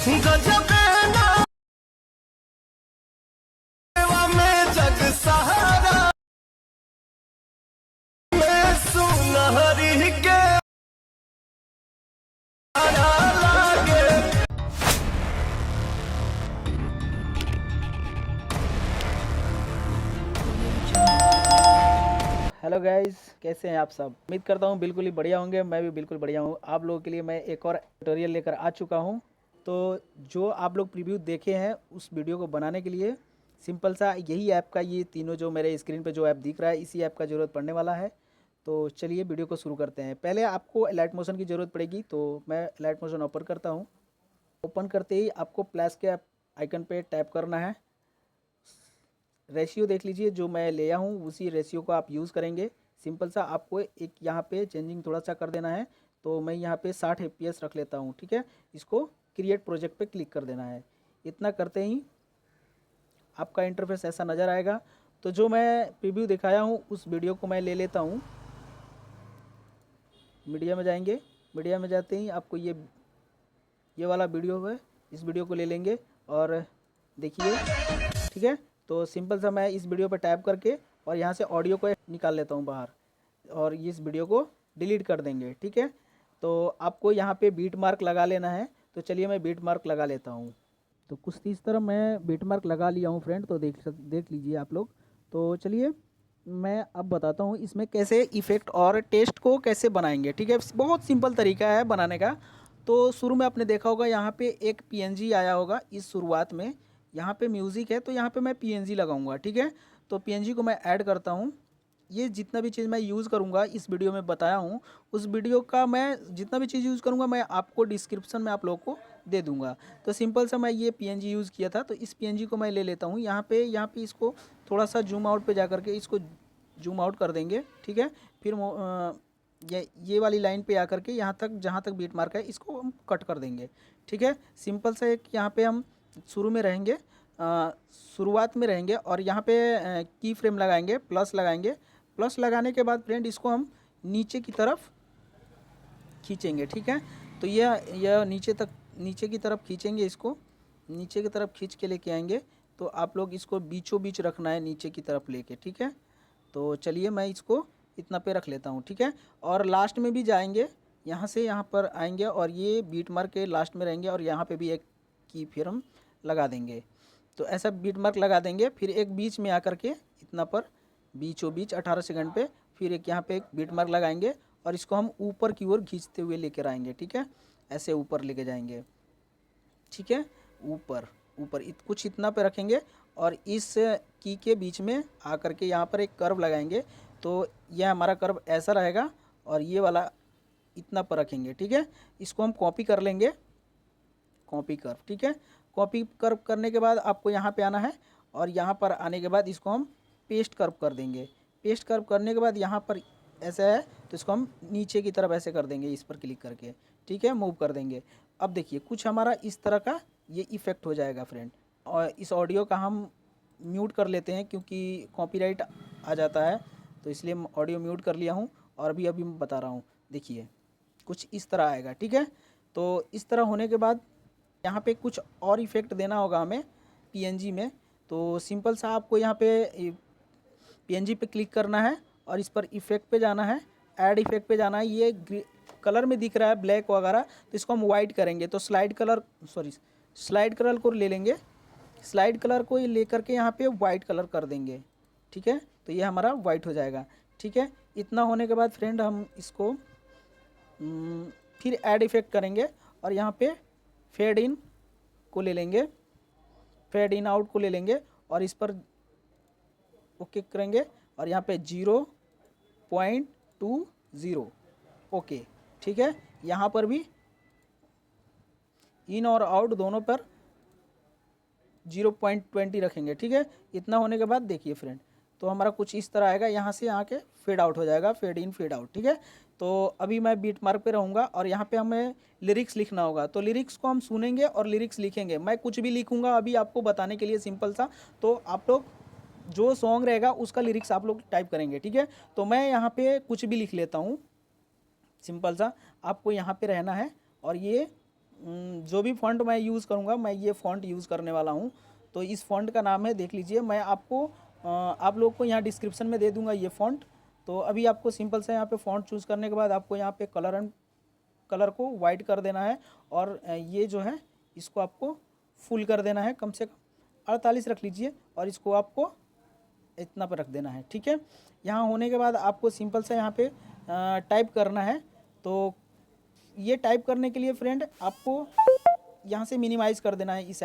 गजब ना सेवा में जग सहारा में सुनहरी के आया लागे। हेलो गाइस, कैसे हैं आप सब। उम्मीद करता हूँ बिल्कुल ही बढ़िया होंगे। मैं भी बिल्कुल बढ़िया हूँ। आप लोगों के लिए मैं एक और ट्यूटोरियल लेकर आ चुका हूँ। तो जो आप लोग प्रीव्यू देखे हैं उस वीडियो को बनाने के लिए सिंपल सा यही ऐप का, ये तीनों जो मेरे स्क्रीन पे जो ऐप दिख रहा है, इसी ऐप का ज़रूरत पड़ने वाला है। तो चलिए वीडियो को शुरू करते हैं। पहले आपको लाइट मोशन की ज़रूरत पड़ेगी, तो मैं लाइट मोशन ओपन करता हूँ। ओपन करते ही आपको प्लस के आइकन पे टैप करना है। रेशियो देख लीजिए, जो मैं ले आया हूँ उसी रेशियो को आप यूज़ करेंगे। सिंपल सा आपको एक यहाँ पे चेंजिंग थोड़ा सा कर देना है। तो मैं यहाँ पे 60 FPS रख लेता हूँ, ठीक है। इसको क्रिएट प्रोजेक्ट पे क्लिक कर देना है। इतना करते ही आपका इंटरफेस ऐसा नज़र आएगा। तो जो मैं प्रीव्यू दिखाया हूँ उस वीडियो को मैं ले लेता हूँ। मीडिया में जाएंगे, मीडिया में जाते ही आपको ये वाला वीडियो है, इस वीडियो को ले लेंगे और देखिए, ठीक है। तो सिंपल सा मैं इस वीडियो पर टैप करके और यहाँ से ऑडियो को निकाल लेता हूँ बाहर और इस वीडियो को डिलीट कर देंगे, ठीक है। तो आपको यहाँ पे बीट मार्क लगा लेना है। तो चलिए मैं बीट मार्क लगा लेता हूँ। तो कुछ इस तरह मैं बीट मार्क लगा लिया हूँ फ्रेंड। तो देख लीजिए आप लोग। तो चलिए मैं अब बताता हूँ इसमें कैसे इफ़ेक्ट और टेस्ट को कैसे बनाएंगे, ठीक है। बहुत सिंपल तरीका है बनाने का। तो शुरू में आपने देखा होगा यहाँ पे एक PNG आया होगा इस शुरुआत में। यहाँ पे म्यूज़िक है तो यहाँ पे मैं PNG लगाऊंगा, ठीक है। तो PNG को मैं ऐड करता हूँ। ये जितना भी चीज़ मैं यूज़ करूँगा इस वीडियो में बताया हूँ, उस वीडियो का मैं जितना भी चीज़ यूज़ करूँगा मैं आपको डिस्क्रिप्शन में आप लोगों को दे दूँगा। तो सिंपल सा मैं ये PNG यूज़ किया था, तो इस PNG को मैं ले लेता हूँ। यहाँ पे इसको थोड़ा सा जूम आउट पे जा करके इसको जूम आउट कर देंगे, ठीक है। फिर ये वाली लाइन पे आकर के यहाँ तक, जहाँ तक बीट मार्क है, इसको हम कट कर देंगे, ठीक है। सिंपल सा एक यहाँ पे हम शुरू में रहेंगे, शुरुआत में रहेंगे और यहाँ पे की फ्रेम लगाएंगे, प्लस लगाएंगे। प्लस लगाने के बाद फ्रेंड इसको हम नीचे की तरफ खींचेंगे, ठीक है। तो यह नीचे की तरफ खींचेंगे, इसको नीचे की तरफ खींच के लेके आएंगे। तो आप लोग इसको बीचों बीच रखना है, नीचे की तरफ लेके, ठीक है। तो चलिए मैं इसको इतना पे रख लेता हूँ, ठीक है। और लास्ट में भी जाएंगे, यहाँ से यहाँ पर आएंगे और ये बीट मार्क के लास्ट में रहेंगे और यहाँ पे भी एक की फिर हम लगा देंगे। तो ऐसा बीट मार्क लगा देंगे। फिर एक बीच में आकर के इतना पर बीचों बीच 18 सेकंड पे फिर एक यहाँ पे एक बीट मार्क लगाएंगे और इसको हम ऊपर की ओर खींचते हुए लेकर आएंगे, ठीक है। ऐसे ऊपर लेके जाएंगे, ठीक है। ऊपर ऊपर कुछ इतना पे रखेंगे और इस की के बीच में आकर के यहाँ पर एक कर्व लगाएंगे। तो यह हमारा कर्व ऐसा रहेगा और ये वाला इतना पर रखेंगे, ठीक है। इसको हम कॉपी कर लेंगे, कॉपी कर्व, ठीक है। कॉपी कर्व करने के बाद आपको यहाँ पे आना है और यहाँ पर आने के बाद इसको हम पेस्ट कर्व कर देंगे। पेस्ट कर्व करने के बाद यहाँ पर ऐसा है तो इसको हम नीचे की तरफ ऐसे कर देंगे, इस पर क्लिक करके, ठीक है, मूव कर देंगे। अब देखिए कुछ हमारा इस तरह का ये इफ़ेक्ट हो जाएगा फ्रेंड। और इस ऑडियो का हम म्यूट कर लेते हैं क्योंकि कॉपीराइट आ जाता है, तो इसलिए मैं ऑडियो म्यूट कर लिया हूँ और अभी मैं बता रहा हूँ। देखिए कुछ इस तरह आएगा, ठीक है। तो इस तरह होने के बाद यहाँ पे कुछ और इफ़ेक्ट देना होगा हमें PNG में। तो सिंपल सा आपको यहाँ पे PNG पे क्लिक करना है और इस पर इफ़ेक्ट पे जाना है, ऐड इफ़ेक्ट पे जाना है। ये कलर में दिख रहा है ब्लैक वगैरह, तो इसको हम वाइट करेंगे। तो स्लाइड कलर को ले लेंगे, स्लाइड कलर को लेकर के यहाँ पे वाइट कलर कर देंगे, ठीक है। तो ये हमारा वाइट हो जाएगा, ठीक है। इतना होने के बाद फ्रेंड हम इसको फिर ऐड इफ़ेक्ट करेंगे और यहाँ पे फेड इन को ले लेंगे, फेड इन आउट को ले लेंगे और इस पर ओके करेंगे और यहाँ पे 0.20 ओके, ठीक है। यहाँ पर भी इन और आउट दोनों पर 0.20 रखेंगे, ठीक है। इतना होने के बाद देखिए फ्रेंड, तो हमारा कुछ इस तरह आएगा। यहाँ से आके फेड आउट हो जाएगा, फेड इन फेड आउट, ठीक है। तो अभी मैं बीट मार्क पे रहूँगा और यहाँ पे हमें लिरिक्स लिखना होगा। तो लिरिक्स को हम सुनेंगे और लिरिक्स लिखेंगे। मैं कुछ भी लिखूँगा अभी आपको बताने के लिए, सिंपल सा। तो आप लोग जो सॉन्ग रहेगा उसका लिरिक्स आप लोग टाइप करेंगे, ठीक है। तो मैं यहाँ पे कुछ भी लिख लेता हूँ, सिंपल सा। आपको यहाँ पे रहना है और ये जो भी फ़ॉन्ट मैं यूज़ करूँगा, मैं ये फ़ॉन्ट यूज़ करने वाला हूँ। तो इस फ़ॉन्ट का नाम है, देख लीजिए, मैं आपको आप लोग को यहाँ डिस्क्रिप्शन में दे दूँगा ये फ़ॉन्ट। तो अभी आपको सिंपल से यहाँ पे फ़ॉन्ट चूज़ करने के बाद आपको यहाँ पे कलर को वाइट कर देना है, और ये जो है इसको आपको फुल कर देना है, कम से कम 48 रख लीजिए, और इसको आपको इतना पर रख देना है। ठीक है, यहाँ होने के बाद आपको सिंपल से यहाँ पे टाइप करना है। तो ये टाइप करने के लिए फ्रेंड आपको यहाँ से मिनिमाइज़ कर देना है इस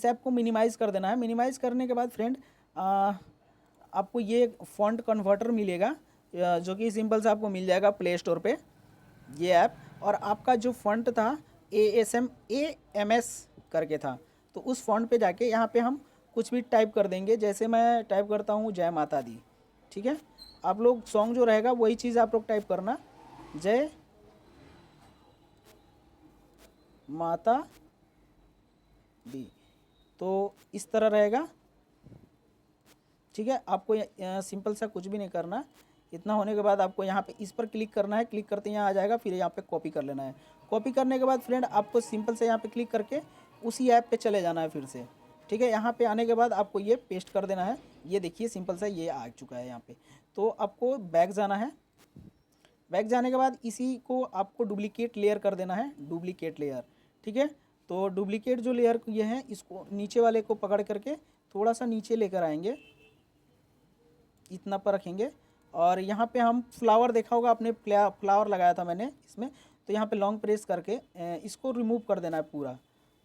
ऐप को मिनिमाइज़ कर देना है। मिनिमाइज़ करने के बाद फ्रेंड आपको ये फ़ॉन्ट कन्वर्टर मिलेगा, जो कि सिंपल से आपको मिल जाएगा प्ले स्टोर पे ये ऐप। और आपका जो फ़ॉन्ट था AMS करके था, तो उस फ़ॉन्ट पे जाके यहाँ पे हम कुछ भी टाइप कर देंगे। जैसे मैं टाइप करता हूँ जय माता दी। ठीक है, आप लोग सॉन्ग जो रहेगा वही चीज़ आप लोग टाइप करना, जय माता दी। तो इस तरह रहेगा। ठीक है, आपको सिंपल सा कुछ भी नहीं करना। इतना होने के बाद आपको यहाँ पे इस पर क्लिक करना है। क्लिक करते ही यहाँ आ जाएगा, फिर यहाँ पे कॉपी कर लेना है। कॉपी करने के बाद फ्रेंड आपको सिंपल से यहाँ पे क्लिक करके उसी ऐप पे चले जाना है फिर से। ठीक है, यहाँ पे आने के बाद आपको ये पेस्ट कर देना है। ये देखिए सिंपल सा ये आ चुका है यहाँ पे। तो आपको बैक जाना है। बैक जाने के बाद इसी को आपको डुप्लीकेट लेयर कर देना है, डुप्लीकेट लेयर। ठीक है, तो डुप्लीकेट जो लेयर ये है, इसको नीचे वाले को पकड़ करके थोड़ा सा नीचे लेकर आएंगे, इतना पर रखेंगे। और यहाँ पे हम फ्लावर देखा होगा आपने, फ्लावर लगाया था मैंने इसमें। तो यहाँ पे लॉन्ग प्रेस करके इसको रिमूव कर देना है।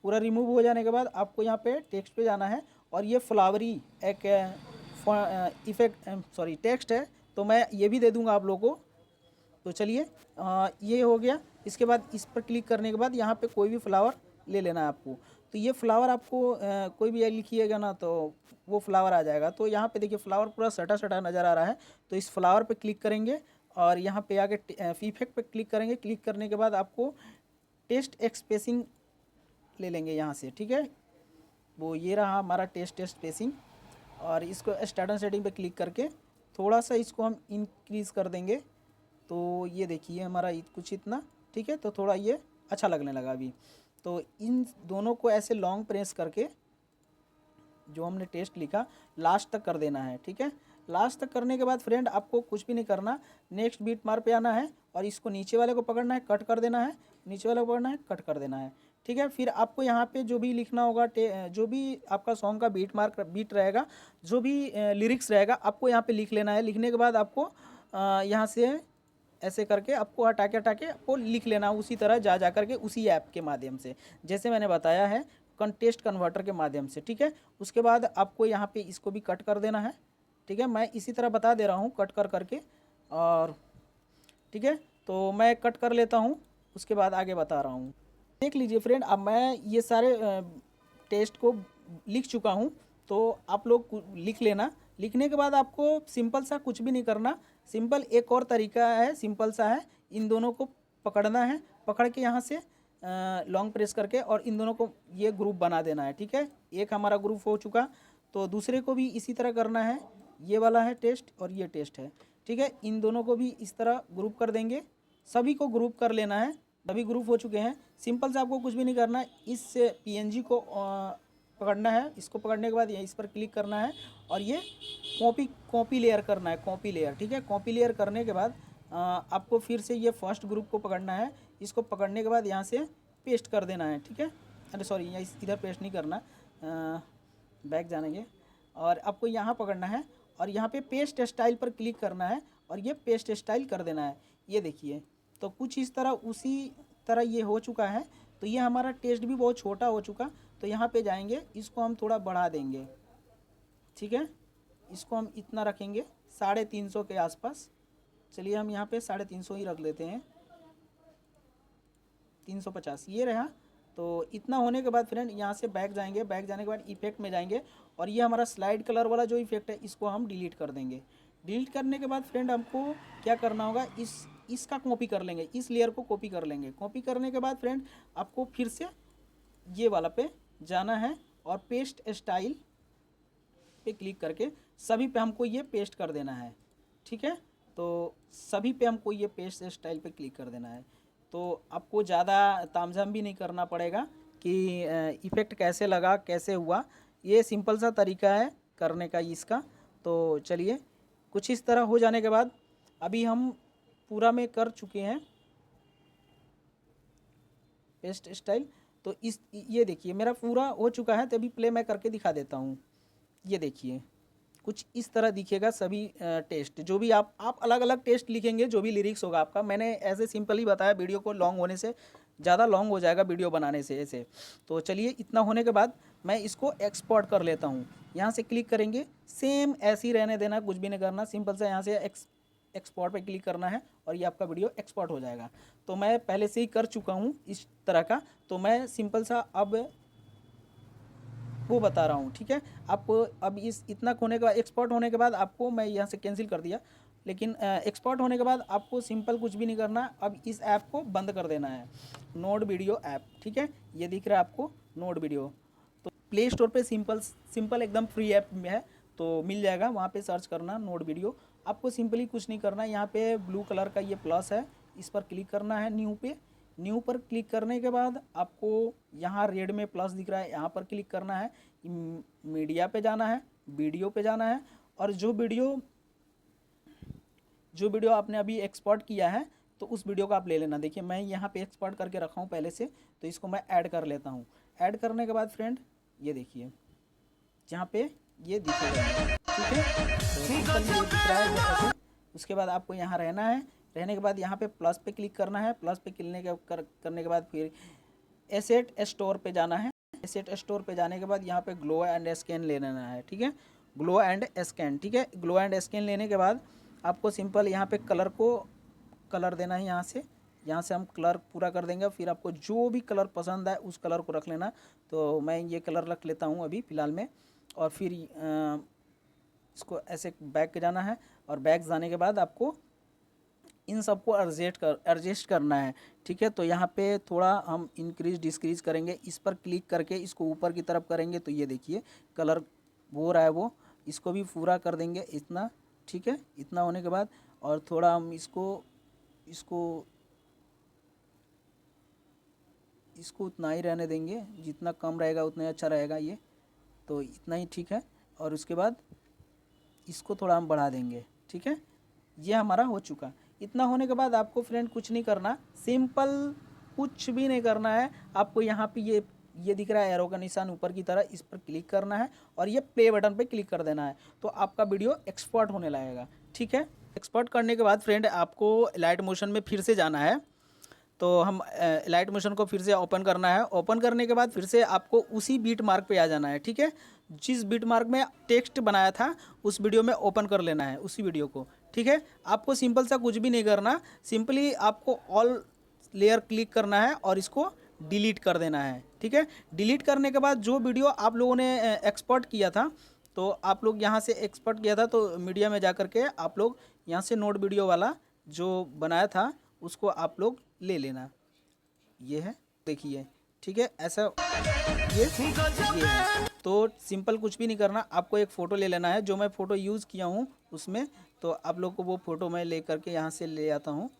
पूरा रिमूव हो जाने के बाद आपको यहाँ पे टेक्स्ट पे जाना है, और ये फ्लावरी एक टेक्स्ट है, तो मैं ये भी दे दूँगा आप लोगों को। तो चलिए ये हो गया। इसके बाद इस पर क्लिक करने के बाद यहाँ पे कोई भी फ्लावर ले लेना है आपको। तो ये फ्लावर आपको कोई भी लिखिएगा ना तो वो फ्लावर आ जाएगा। तो यहाँ पे देखिए फ्लावर पूरा सटा सटा नज़र आ रहा है। तो इस फ्लावर पे क्लिक करेंगे, और यहाँ पे आके इफेक्ट पे क्लिक करेंगे। क्लिक करने के बाद आपको टेस्ट एक्सप्रेसिंग ले लेंगे यहाँ से। ठीक है, वो ये रहा हमारा टेस्ट स्पेसिंग। और इसको स्टार्टर सेटिंग पे क्लिक करके थोड़ा सा इसको हम इंक्रीज़ कर देंगे। तो ये देखिए हमारा कुछ इतना। ठीक है, तो थोड़ा ये अच्छा लगने लगा अभी। तो इन दोनों को ऐसे लॉन्ग प्रेस करके जो हमने टेस्ट लिखा लास्ट तक कर देना है। ठीक है, लास्ट तक करने के बाद फ्रेंड आपको कुछ भी नहीं करना, नेक्स्ट बीट मार पे आना है, और इसको नीचे वाले को पकड़ना है, कट कर देना है, नीचे वाले को पकड़ना है, कट कर देना है। ठीक है, फिर आपको यहाँ पे जो भी लिखना होगा, जो भी आपका सॉन्ग का बीट रहेगा, जो भी लिरिक्स रहेगा, आपको यहाँ पे लिख लेना है। लिखने के बाद आपको यहाँ से ऐसे करके आपको हटा के आपको लिख लेना, उसी तरह जा करके उसी ऐप के माध्यम से, जैसे मैंने बताया है, टेस्ट कन्वर्टर के माध्यम से। ठीक है, उसके बाद आपको यहाँ पे इसको भी कट कर देना है। ठीक है, मैं इसी तरह बता दे रहा हूँ कट करके। और ठीक है, तो मैं कट कर लेता हूँ, उसके बाद आगे बता रहा हूँ। देख लीजिए फ्रेंड, अब मैं ये सारे टेस्ट को लिख चुका हूँ। तो आप लोग लिख लेना। लिखने के बाद आपको सिंपल सा कुछ भी नहीं करना। सिंपल एक और तरीका है, सिंपल सा है, इन दोनों को पकड़ना है, पकड़ के यहाँ से लॉन्ग प्रेस करके और इन दोनों को ये ग्रुप बना देना है। ठीक है, एक हमारा ग्रुप हो चुका, तो दूसरे को भी इसी तरह करना है। ये वाला है टेस्ट और ये टेस्ट है। ठीक है, इन दोनों को भी इस तरह ग्रुप कर देंगे, सभी को ग्रुप कर लेना है। सभी ग्रुप हो चुके हैं। सिंपल से आपको कुछ भी नहीं करना है, इस PNG को पकड़ना है। इसको पकड़ने के बाद ये इस पर क्लिक करना है, और ये कॉपी लेयर करना है, कॉपी लेयर। ठीक है, कॉपी लेयर करने के बाद आपको फिर से ये फर्स्ट ग्रुप को पकड़ना है। इसको पकड़ने के बाद यहाँ से पेस्ट कर देना है। ठीक है, अरे सॉरी, यहाँ इधर पेस्ट नहीं करना, बैक जानेंगे, और आपको यहाँ पकड़ना है, और यहाँ पे पेस्ट स्टाइल पर क्लिक करना है, और ये पेस्ट स्टाइल कर देना है। ये देखिए, तो कुछ इस तरह उसी तरह ये हो चुका है। तो ये हमारा टेस्ट भी बहुत छोटा हो चुका। तो यहाँ पे जाएंगे, इसको हम थोड़ा बढ़ा देंगे। ठीक है, इसको हम इतना रखेंगे 350 के आसपास। चलिए हम यहाँ पे 350 ही रख लेते हैं, 350 ये रहा। तो इतना होने के बाद फ्रेंड यहाँ से बैक जाएंगे। बैक जाने के बाद इफेक्ट में जाएंगे, और ये हमारा स्लाइड कलर वाला जो इफेक्ट है इसको हम डिलीट कर देंगे। डिलीट करने के बाद फ्रेंड हमको क्या करना होगा, इसका कॉपी कर लेंगे, इस लेयर को कॉपी कर लेंगे। कॉपी करने के बाद फ्रेंड आपको फिर से ये वाला पे जाना है, और पेस्ट स्टाइल पे क्लिक करके सभी पे हमको ये पेस्ट कर देना है। ठीक है, तो सभी पे हमको ये पेस्ट स्टाइल पे क्लिक कर देना है। तो आपको ज़्यादा तामझाम भी नहीं करना पड़ेगा कि इफ़ेक्ट कैसे लगा, कैसे हुआ। ये सिंपल सा तरीका है करने का इसका। तो चलिए, कुछ इस तरह हो जाने के बाद अभी हम पूरा में कर चुके हैं पेस्ट स्टाइल। तो इस ये देखिए मेरा पूरा हो चुका है। तो अभी प्ले मैं करके दिखा देता हूँ। ये देखिए कुछ इस तरह दिखेगा सभी टेस्ट। जो भी आप अलग अलग टेस्ट लिखेंगे, जो भी लिरिक्स होगा आपका। मैंने ऐसे सिंपल ही बताया, वीडियो को लॉन्ग होने से ज़्यादा लॉन्ग हो जाएगा वीडियो बनाने से ऐसे। तो चलिए, इतना होने के बाद मैं इसको एक्सपोर्ट कर लेता हूँ। यहाँ से क्लिक करेंगे, सेम ऐसे ही रहने देना, कुछ भी नहीं करना। सिंपल से यहाँ से एक्सपोर्ट पे क्लिक करना है और ये आपका वीडियो एक्सपोर्ट हो जाएगा। तो मैं पहले से ही कर चुका हूँ इस तरह का। तो मैं सिंपल सा अब वो बता रहा हूँ, ठीक है। आपको अब इस इतना होने के बाद, एक्सपोर्ट होने के बाद आपको, मैं यहाँ से कैंसिल कर दिया, लेकिन एक्सपोर्ट होने के बाद आपको सिंपल कुछ भी नहीं करना। अब इस ऐप को बंद कर देना है, नोड वीडियो ऐप, ठीक है। ये दिख रहा है आपको नोड वीडियो। तो प्ले स्टोर पे सिंपल एकदम फ्री ऐप में है, तो मिल जाएगा। वहाँ पे सर्च करना नोड वीडियो। आपको सिंपली कुछ नहीं करना। यहाँ पे ब्लू कलर का ये प्लस है, इस पर क्लिक करना है। न्यू पर क्लिक करने के बाद आपको यहाँ रेड में प्लस दिख रहा है, यहाँ पर क्लिक करना है। मीडिया पे जाना है, वीडियो पे जाना है, और जो वीडियो आपने अभी एक्सपोर्ट किया है तो उस वीडियो को आप ले लेना। देखिए मैं यहाँ पे एक्सपोर्ट करके रखा हूँ पहले से, तो इसको मैं ऐड कर लेता हूँ। ऐड करने के बाद फ्रेंड ये देखिए जहाँ पे ये दिखेगा, ठीक है। तो सिंपल ये दिख रहा है ऐसे। उसके बाद आपको यहाँ रहना है। रहने के बाद यहाँ पे प्लस पे क्लिक करना है। प्लस पे करने के बाद फिर एसेट स्टोर पे जाना है। एसेट स्टोर पे जाने के बाद यहाँ पे ग्लो एंड स्कैन ले लेना है, ठीक है। ग्लो एंड स्कैन, ठीक है। ग्लो एंड स्कैन लेने के बाद आपको सिंपल यहाँ पे कलर देना है। यहाँ से हम कलर पूरा कर देंगे। फिर आपको जो भी कलर पसंद है उस कलर को रख लेना। तो मैं ये कलर रख लेता हूँ अभी फ़िलहाल में। और फिर इसको ऐसे बैक जाना है, और बैक जाने के बाद आपको इन सबको एडजस्ट करना है, ठीक है। तो यहाँ पे थोड़ा हम इंक्रीज डिस्क्रीज करेंगे। इस पर क्लिक करके इसको ऊपर की तरफ करेंगे तो ये देखिए कलर हो रहा है वो। इसको भी पूरा कर देंगे इतना, ठीक है। इतना होने के बाद और थोड़ा हम इसको उतना ही रहने देंगे, जितना कम रहेगा उतना ही अच्छा रहेगा ये। तो इतना ही ठीक है। और उसके बाद इसको थोड़ा हम बढ़ा देंगे, ठीक है। ये हमारा हो चुका। इतना होने के बाद आपको फ्रेंड कुछ नहीं करना, सिंपल कुछ भी नहीं करना है। आपको यहाँ पे ये दिख रहा है एरो का निशान ऊपर की तरह, इस पर क्लिक करना है और ये प्ले बटन पे क्लिक कर देना है। तो आपका वीडियो एक्सपोर्ट होने लगेगा, ठीक है। एक्सपोर्ट करने के बाद फ्रेंड आपको लाइट मोशन में फिर से जाना है। तो हम लाइट मोशन को फिर से ओपन करना है। ओपन करने के बाद फिर से आपको उसी बीट मार्क पे आ जाना है, ठीक है। जिस बीट मार्क में टेक्स्ट बनाया था उस वीडियो में ओपन कर लेना है उसी वीडियो को, ठीक है। आपको सिंपल सा कुछ भी नहीं करना, सिंपली आपको ऑल लेयर क्लिक करना है और इसको डिलीट कर देना है, ठीक है। डिलीट करने के बाद जो वीडियो आप लोगों ने एक्सपोर्ट किया था, तो आप लोग यहाँ से एक्सपोर्ट किया था तो मीडिया में जा कर के आप लोग यहाँ से नोट वीडियो वाला जो बनाया था उसको आप लोग ले लेना। ये है, देखिए, ठीक है। ऐसा ये है। तो सिंपल कुछ भी नहीं करना, आपको एक फ़ोटो ले लेना है। जो मैं फ़ोटो यूज़ किया हूँ उसमें, तो आप लोग को वो फ़ोटो मैं ले करके यहाँ से ले आता हूँ।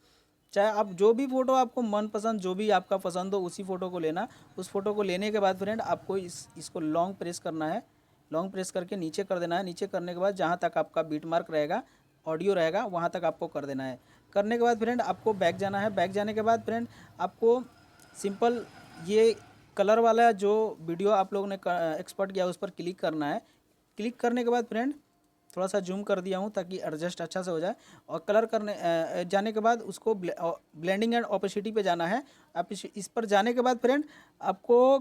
चाहे आप जो भी फ़ोटो आपको मनपसंद, जो भी आपका पसंद हो उसी फ़ोटो को लेना। उस फ़ोटो को लेने के बाद फ्रेंड आपको इसको लॉन्ग प्रेस करना है। लॉन्ग प्रेस करके नीचे कर देना है। नीचे करने के बाद जहाँ तक आपका बीट मार्क रहेगा, ऑडियो रहेगा, वहाँ तक आपको कर देना है। करने के बाद फ्रेंड आपको बैक जाना है। बैक जाने के बाद फ्रेंड आपको सिंपल ये कलर वाला जो वीडियो आप लोगों ने एक्सपोर्ट किया उस पर क्लिक करना है। क्लिक करने के बाद फ्रेंड थोड़ा सा जूम कर दिया हूँ ताकि एडजस्ट अच्छा से हो जाए। और कलर करने जाने के बाद उसको ब्लेंडिंग एंड ओपेसिटी पे जाना है। आप इस पर जाने के बाद फ्रेंड आपको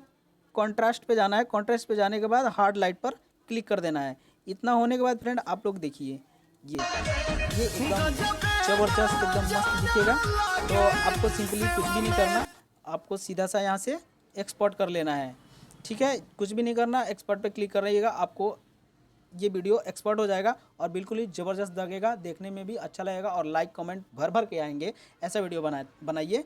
कॉन्ट्रास्ट पे जाना है। कॉन्ट्रास्ट पे जाने के बाद हार्ड लाइट पर क्लिक कर देना है। इतना होने के बाद फ्रेंड आप लोग देखिए ये एकदम ज़बरदस्त, एकदम मस्त दिखेगा। तो आपको सिंपली कुछ भी नहीं करना, आपको सीधा सा यहाँ से एक्सपोर्ट कर लेना है, ठीक है। कुछ भी नहीं करना, एक्सपोर्ट पे क्लिक कर रहिएगा, आपको ये वीडियो एक्सपोर्ट हो जाएगा और बिल्कुल ही ज़बरदस्त लगेगा, देखने में भी अच्छा लगेगा और लाइक कमेंट भर भर के आएंगे। ऐसा वीडियो बनाइए।